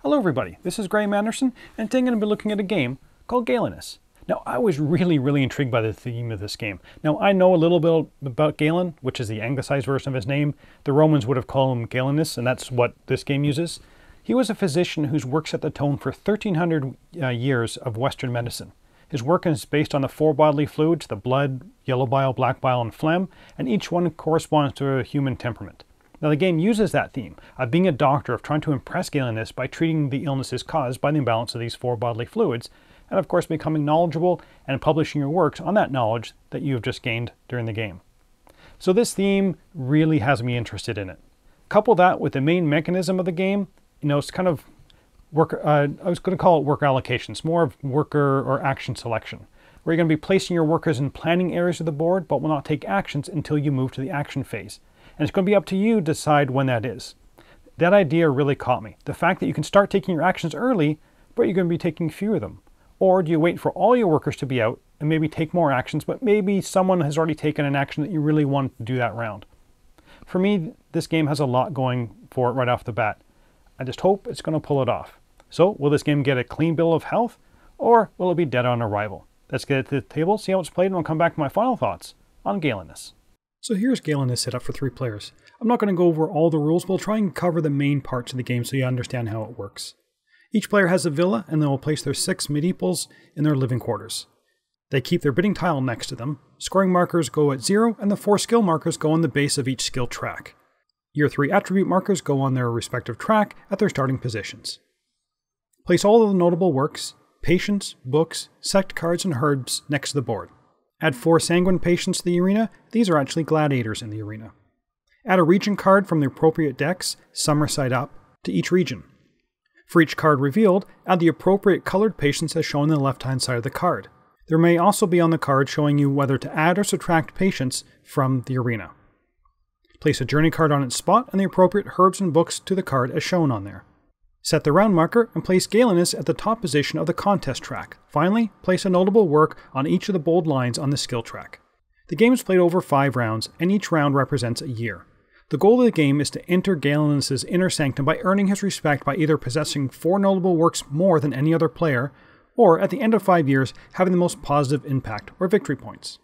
Hello everybody, this is Graeme Anderson, and today I'm going to be looking at a game called Galenus. Now, I was really intrigued by the theme of this game. Now, I know a little bit about Galen, which is the anglicized version of his name. The Romans would have called him Galenus, and that's what this game uses. He was a physician whose work set the tone for 1,300 years of Western medicine. His work is based on the four bodily fluids, the blood, yellow bile, black bile, and phlegm, and each one corresponds to a human temperament. Now, the game uses that theme of being a doctor, of trying to impress Galenus by treating the illnesses caused by the imbalance of these four bodily fluids, and of course becoming knowledgeable and publishing your works on that knowledge that you have just gained during the game. So this theme really has me interested in it. Couple that with the main mechanism of the game, it's kind of I was going to call it work allocations, more of worker or action selection, where you're going to be placing your workers in planning areas of the board, but will not take actions until you move to the action phase. And it's going to be up to you to decide when that is. That idea really caught me. The fact that you can start taking your actions early, but you're going to be taking fewer of them. Or do you wait for all your workers to be out and maybe take more actions, but maybe someone has already taken an action that you really want to do that round? For me, this game has a lot going for it right off the bat. I just hope it's going to pull it off. So, will this game get a clean bill of health, or will it be dead on arrival? Let's get it to the table, see how it's played, and I'll come back to my final thoughts on Galenus. So here's Galenus set up for 3 players. I'm not going to go over all the rules, but I'll try and cover the main parts of the game so you understand how it works. Each player has a villa, and they will place their 6 mediepals in their living quarters. They keep their bidding tile next to them. Scoring markers go at 0, and the 4 skill markers go on the base of each skill track. Your 3 attribute markers go on their respective track at their starting positions. Place all of the notable works, patients, books, sect cards, and herbs next to the board. Add 4 sanguine patients to the arena. These are actually gladiators in the arena. Add a region card from the appropriate decks, summer side up, to each region. For each card revealed, add the appropriate colored patients as shown on the left-hand side of the card. There may also be on the card showing you whether to add or subtract patients from the arena. Place a journey card on its spot and the appropriate herbs and books to the card as shown on there. Set the round marker and place Galenus at the top position of the contest track. Finally, place a notable work on each of the bold lines on the skill track. The game is played over 5 rounds, and each round represents a year. The goal of the game is to enter Galenus' inner sanctum by earning his respect by either possessing 4 notable works more than any other player, or at the end of 5 years, having the most positive impact, or victory points.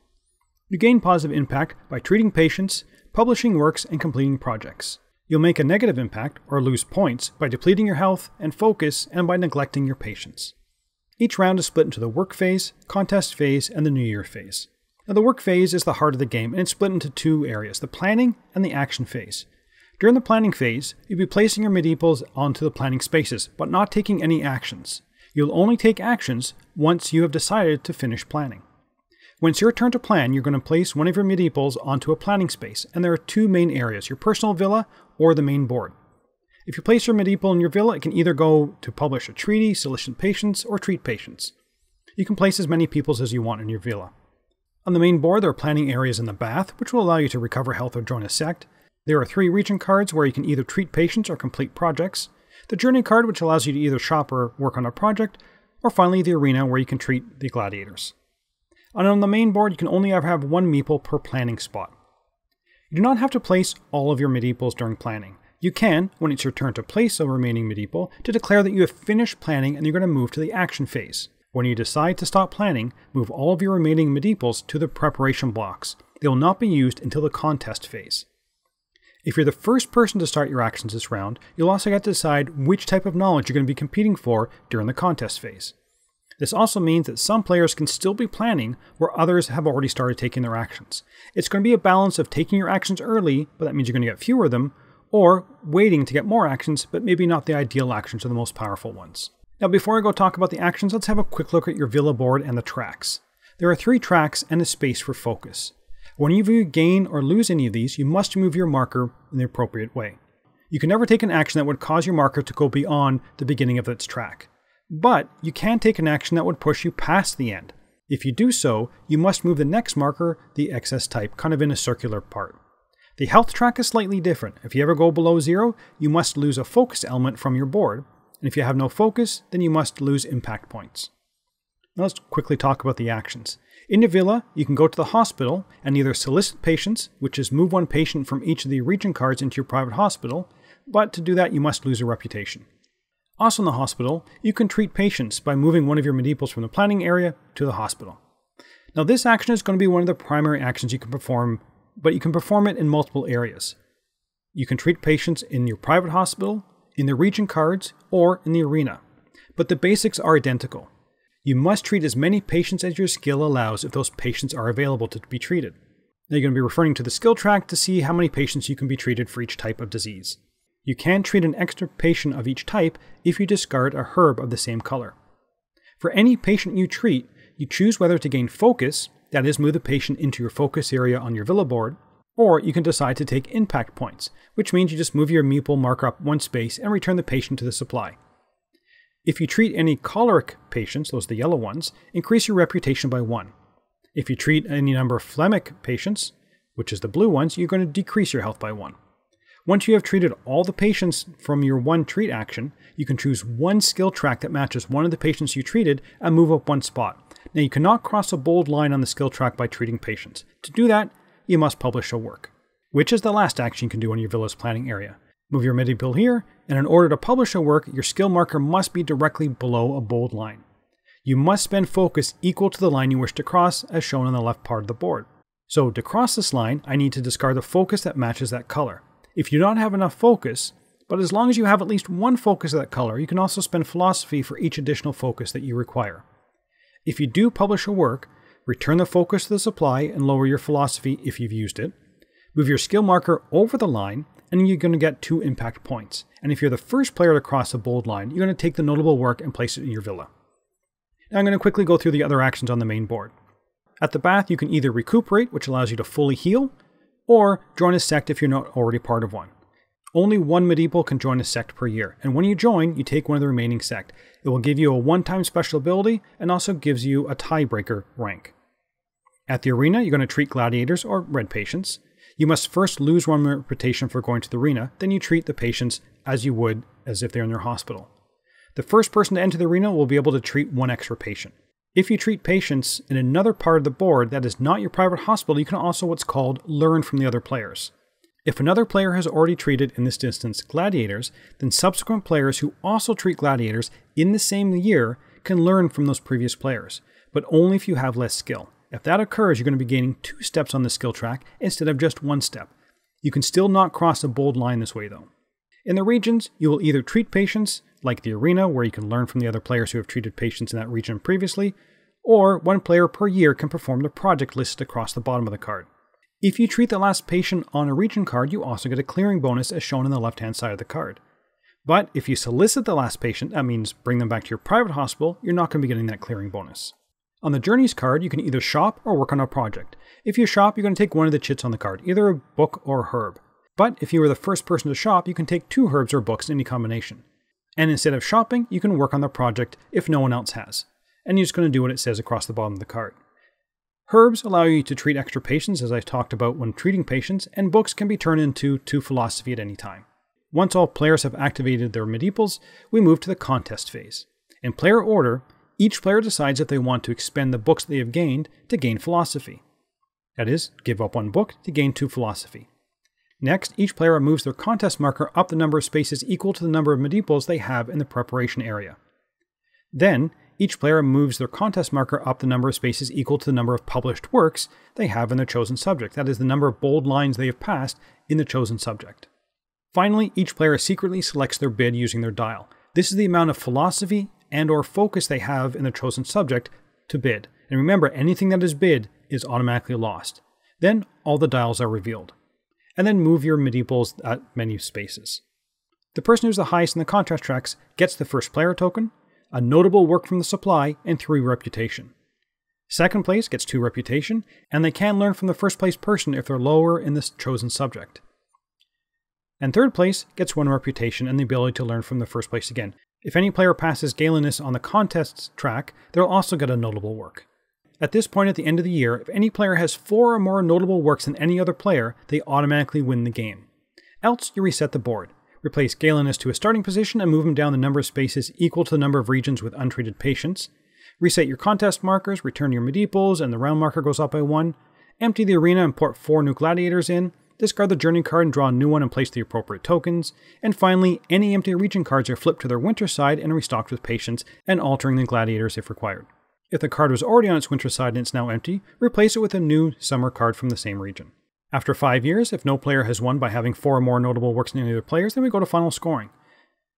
You gain positive impact by treating patients, publishing works, and completing projects. You'll make a negative impact, or lose points, by depleting your health and focus, and by neglecting your patients. Each round is split into the work phase, contest phase, and the New Year phase. Now, the work phase is the heart of the game, and it's split into 2 areas, the planning and the action phase. During the planning phase, you'll be placing your mediepals onto the planning spaces, but not taking any actions. You'll only take actions once you have decided to finish planning. When it's your turn to plan, you're going to place one of your mediepals onto a planning space, and there are 2 main areas, your personal villa or the main board. If you place your mediepal in your villa, it can either go to publish a treaty, solicit patients, or treat patients. You can place as many peoples as you want in your villa. On the main board, there are planning areas in the bath, which will allow you to recover health or join a sect. There are 3 region cards where you can either treat patients or complete projects. The journey card, which allows you to either shop or work on a project. Or finally, the arena, where you can treat the gladiators. And on the main board, you can only ever have 1 meeple per planning spot. You do not have to place all of your mediepals during planning. You can, when it's your turn to place a remaining medieval, to declare that you have finished planning and you're going to move to the action phase. When you decide to stop planning, move all of your remaining mediepals to the preparation blocks. They will not be used until the contest phase. If you're the first person to start your actions this round, you'll also get to decide which type of knowledge you're going to be competing for during the contest phase. This also means that some players can still be planning where others have already started taking their actions. It's going to be a balance of taking your actions early, but that means you're going to get fewer of them, or waiting to get more actions, but maybe not the ideal actions or the most powerful ones. Now, before I go talk about the actions, let's have a quick look at your villa board and the tracks. There are 3 tracks and a space for focus. Whenever you gain or lose any of these, you must move your marker in the appropriate way. You can never take an action that would cause your marker to go beyond the beginning of its track. But you can take an action that would push you past the end. If you do so, you must move the next marker, the excess type, kind of in a circular part. The health track is slightly different. If you ever go below 0, you must lose a focus element from your board. And if you have no focus, then you must lose impact points. Now let's quickly talk about the actions. In your villa, you can go to the hospital and either solicit patients, which is move one patient from each of the region cards into your private hospital, but to do that you must lose a reputation. Also in the hospital, you can treat patients by moving one of your mediples from the planning area to the hospital. Now this action is going to be one of the primary actions you can perform, but you can perform it in multiple areas. You can treat patients in your private hospital, in the region cards, or in the arena. But the basics are identical. You must treat as many patients as your skill allows if those patients are available to be treated. Now you're going to be referring to the skill track to see how many patients you can be treated for each type of disease. You can treat an extra patient of each type if you discard a herb of the same color. For any patient you treat, you choose whether to gain focus, that is, move the patient into your focus area on your villa board, or you can decide to take impact points, which means you just move your meeple marker up one space and return the patient to the supply. If you treat any choleric patients, those are the yellow ones, increase your reputation by 1. If you treat any number of phlegmic patients, which is the blue ones, you're going to decrease your health by 1. Once you have treated all the patients from your one treat action, you can choose one skill track that matches one of the patients you treated and move up one spot. Now you cannot cross a bold line on the skill track by treating patients. To do that, you must publish a work, which is the last action you can do in your villa's planning area. Move your medipill here, and in order to publish a work, your skill marker must be directly below a bold line. You must spend focus equal to the line you wish to cross, as shown on the left part of the board. So to cross this line, I need to discard a focus that matches that color. If you don't have enough focus, but as long as you have at least one focus of that color, you can also spend philosophy for each additional focus that you require. If you do publish a work, return the focus to the supply and lower your philosophy if you've used it. Move your skill marker over the line, and you're going to get 2 impact points. And if you're the first player to cross a bold line, you're going to take the notable work and place it in your villa. Now I'm going to quickly go through the other actions on the main board. At the bath, you can either recuperate, which allows you to fully heal, or join a sect if you're not already part of one. Only one medieval can join a sect per year, and when you join, you take one of the remaining sect. It will give you a one-time special ability and also gives you a tiebreaker rank. At the arena, you're going to treat gladiators or red patients. You must first lose 1 reputation for going to the arena, then you treat the patients as you would as if they're in their hospital. The first person to enter the arena will be able to treat 1 extra patient. If you treat patients in another part of the board that is not your private hospital, you can also what's called learn from the other players. If another player has already treated, in this instance, gladiators, then subsequent players who also treat gladiators in the same year can learn from those previous players, but only if you have less skill. If that occurs, you're going to be gaining 2 steps on the skill track instead of just 1 step. You can still not cross a bold line this way though. In the regions, you will either treat patients, like the arena where you can learn from the other players who have treated patients in that region previously, or 1 player per year can perform the project listed across the bottom of the card. If you treat the last patient on a region card, you also get a clearing bonus as shown on the left-hand side of the card. But if you solicit the last patient, that means bring them back to your private hospital, you're not going to be getting that clearing bonus. On the Journeys card, you can either shop or work on a project. If you shop, you're going to take one of the chits on the card, either a book or a herb. But if you were the first person to shop, you can take 2 herbs or books in any combination. And instead of shopping, you can work on the project if no one else has. And you're just going to do what it says across the bottom of the card. Herbs allow you to treat extra patients, as I talked about when treating patients, and books can be turned into 2 philosophy at any time. Once all players have activated their mediples, we move to the contest phase. In player order, each player decides if they want to expend the books they have gained to gain philosophy. That is, give up 1 book to gain 2 philosophy. Next, each player moves their contest marker up the number of spaces equal to the number of mediples they have in the preparation area. Then, each player moves their contest marker up the number of spaces equal to the number of published works they have in their chosen subject. That is, the number of bold lines they have passed in the chosen subject. Finally, each player secretly selects their bid using their dial. This is the amount of philosophy and or focus they have in their chosen subject to bid. And remember, anything that is bid is automatically lost. Then all the dials are revealed. And then move your mediples at many spaces. The person who's the highest in the contest tracks gets the first player token, a notable work from the supply, and 3 reputation. Second place gets 2 reputation, and they can learn from the first place person if they're lower in this chosen subject. And third place gets 1 reputation and the ability to learn from the first place again. If any player passes Galenus on the contests track, they'll also get a notable work. At this point at the end of the year, if any player has 4 or more notable works than any other player, they automatically win the game. Else, you reset the board. Replace Galenus to a starting position and move him down the number of spaces equal to the number of regions with untreated patients. Reset your contest markers, return your medipals, and the round marker goes up by 1. Empty the arena and put 4 new gladiators in. Discard the journey card and draw a new one and place the appropriate tokens. And finally, any empty region cards are flipped to their winter side and restocked with patience, and altering the gladiators if required. If the card was already on its winter side and it's now empty, replace it with a new summer card from the same region. After 5 years, if no player has won by having 4 or more notable works than any other players, then we go to final scoring.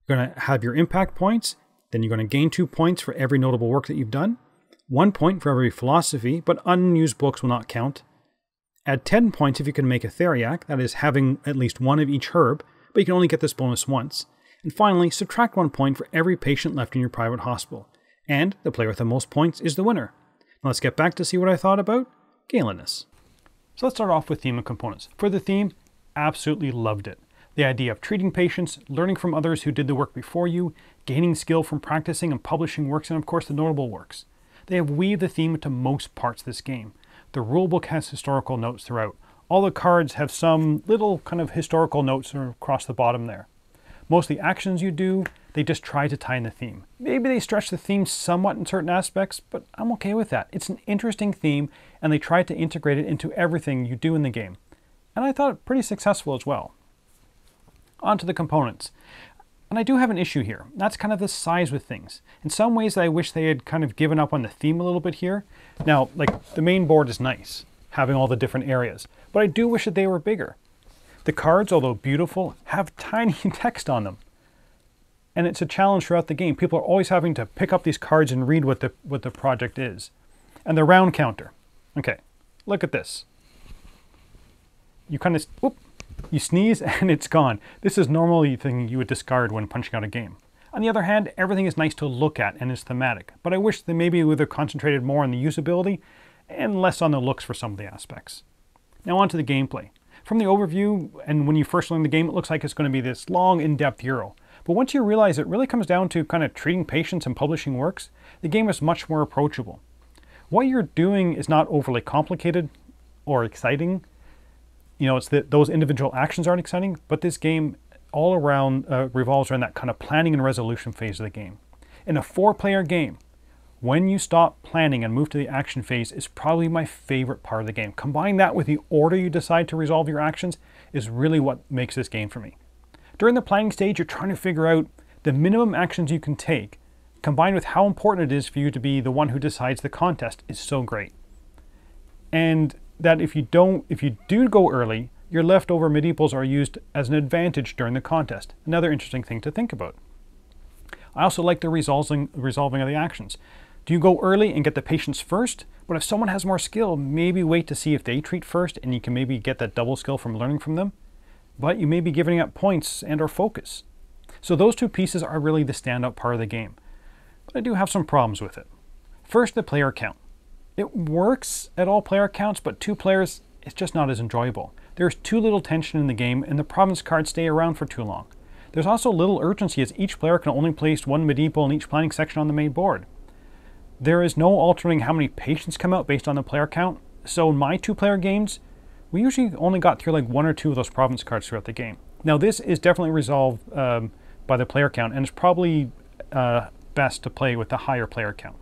You're going to have your impact points, then you're going to gain 2 points for every notable work that you've done, 1 point for every philosophy, but unused books will not count. Add 10 points if you can make a theriac, that is having at least 1 of each herb, but you can only get this bonus once. And finally, subtract 1 point for every patient left in your private hospital. And the player with the most points is the winner. Now let's get back to see what I thought about Galenus. So let's start off with theme and components. For the theme, absolutely loved it. The idea of treating patients, learning from others who did the work before you, gaining skill from practicing and publishing works, and of course the notable works. They have weaved the theme into most parts of this game. The rulebook has historical notes throughout. All the cards have some little kind of historical notes across the bottom there. Most of the actions you do, they just try to tie in the theme. Maybe they stretch the theme somewhat in certain aspects, but I'm okay with that. It's an interesting theme, and they try to integrate it into everything you do in the game. And I thought it pretty successful as well. On to the components. And I do have an issue here. That's kind of the size with things. In some ways I wish they had kind of given up on the theme a little bit here. Now, like, the main board is nice, having all the different areas, but I do wish that they were bigger. The cards, although beautiful, have tiny text on them. And it's a challenge throughout the game. People are always having to pick up these cards and read what the project is. And the round counter. Okay, look at this. You kind of, whoop, you sneeze and it's gone. This is normally a thing you would discard when punching out a game. On the other hand, everything is nice to look at and is thematic, but I wish they maybe would have concentrated more on the usability and less on the looks for some of the aspects. Now on to the gameplay. From the overview, and when you first learn the game, it looks like it's going to be this long, in-depth Euro. But once you realize it really comes down to kind of treating patients and publishing works, the game is much more approachable. What you're doing is not overly complicated or exciting. You know, it's that those individual actions aren't exciting, but this game all around revolves around that kind of planning and resolution phase of the game. In a 4-player game, when you stop planning and move to the action phase is probably my favorite part of the game. Combine that with the order you decide to resolve your actions is really what makes this game for me. During the planning stage, you're trying to figure out the minimum actions you can take, combined with how important it is for you to be the one who decides the contest is so great. And that if you do go early, your leftover medievals are used as an advantage during the contest. Another interesting thing to think about. I also like the resolving of the actions. Do you go early and get the patients first? But if someone has more skill, maybe wait to see if they treat first and you can maybe get that double skill from learning from them. But you may be giving up points and or focus. So those two pieces are really the standout part of the game. But I do have some problems with it. First, the player count. It works at all player counts, but 2 players, it's just not as enjoyable. There's too little tension in the game and the province cards stay around for too long. There's also little urgency as each player can only place 1 medieval in each planning section on the main board. There is no altering how many patients come out based on the player count, so in my 2-player games, we usually only got through like 1 or 2 of those province cards throughout the game. Now this is definitely resolved by the player count, and it's probably best to play with the higher player count.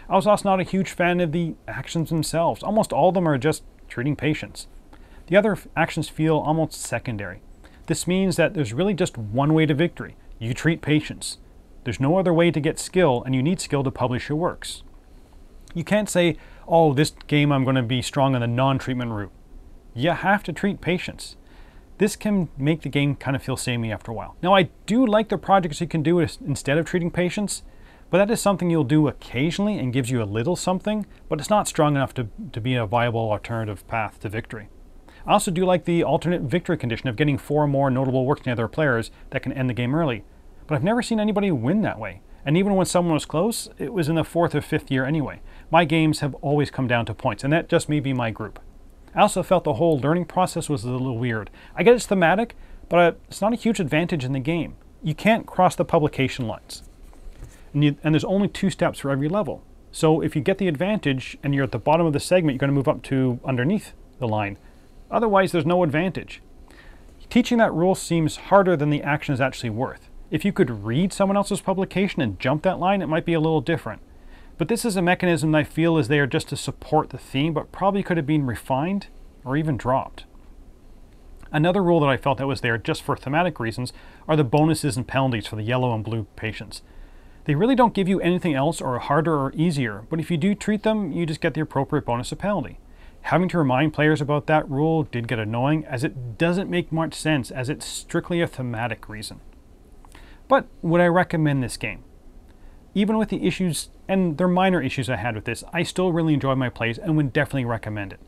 I was also not a huge fan of the actions themselves. Almost all of them are just treating patients. The other actions feel almost secondary. This means that there's really just one way to victory. You treat patients. There's no other way to get skill, and you need skill to publish your works. You can't say, oh, this game I'm going to be strong on the non-treatment route. You have to treat patients. This can make the game kind of feel samey after a while. Now, I do like the projects you can do instead of treating patients, but that is something you'll do occasionally and gives you a little something, but it's not strong enough to be a viable alternative path to victory. I also do like the alternate victory condition of getting 4 or more notable works than other players that can end the game early. But I've never seen anybody win that way. And even when someone was close, it was in the 4th or 5th year anyway. My games have always come down to points, and that just may be my group. I also felt the whole learning process was a little weird. I get it's thematic, but it's not a huge advantage in the game. You can't cross the publication lines. And there's only 2 steps for every level. So if you get the advantage and you're at the bottom of the segment, you're going to move up to underneath the line. Otherwise, there's no advantage. Teaching that rule seems harder than the action is actually worth. If you could read someone else's publication and jump that line, it might be a little different. But this is a mechanism that I feel is there just to support the theme, but probably could have been refined or even dropped. Another rule that I felt that was there just for thematic reasons are the bonuses and penalties for the yellow and blue patients. They really don't give you anything else or harder or easier, but if you do treat them, you just get the appropriate bonus or penalty. Having to remind players about that rule did get annoying, as it doesn't make much sense, as it's strictly a thematic reason. But would I recommend this game? Even with the issues, and they're minor issues I had with this, I still really enjoyed my plays and would definitely recommend it.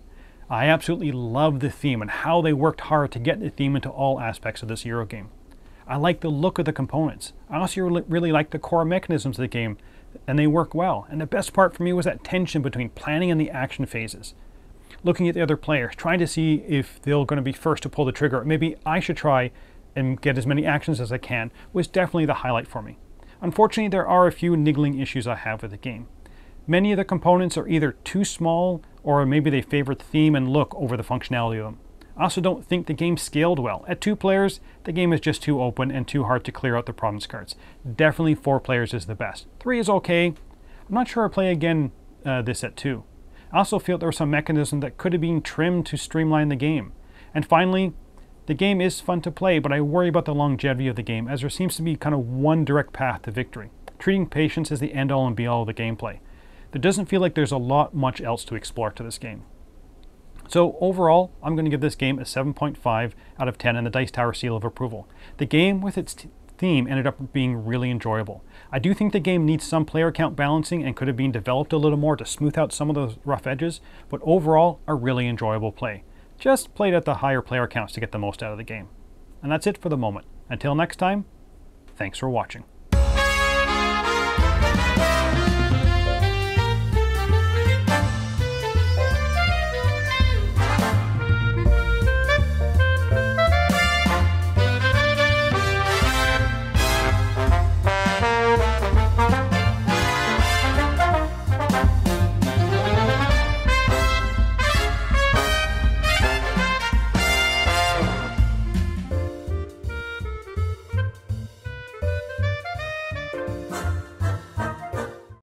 I absolutely love the theme and how they worked hard to get the theme into all aspects of this Euro game. I like the look of the components. I also really like the core mechanisms of the game, and they work well. And the best part for me was that tension between planning and the action phases. Looking at the other players, trying to see if they're going to be first to pull the trigger, or maybe I should try and get as many actions as I can, was definitely the highlight for me. Unfortunately, there are a few niggling issues I have with the game. Many of the components are either too small, or maybe they favor the theme and look over the functionality of them. I also don't think the game scaled well. At 2 players, the game is just too open and too hard to clear out the province cards. Definitely 4 players is the best. 3 is okay. I'm not sure I'll play again this at 2. I also feel there was some mechanism that could have been trimmed to streamline the game. And finally, the game is fun to play, but I worry about the longevity of the game, as there seems to be kind of one direct path to victory. Treating patience as the end-all and be-all of the gameplay. There doesn't feel like there's a lot much else to explore to this game. So overall, I'm going to give this game a 7.5 out of 10 and the Dice Tower seal of approval. The game with its theme ended up being really enjoyable. I do think the game needs some player count balancing and could have been developed a little more to smooth out some of those rough edges, but overall, a really enjoyable play. Just played at the higher player counts to get the most out of the game. And that's it for the moment. Until next time, thanks for watching.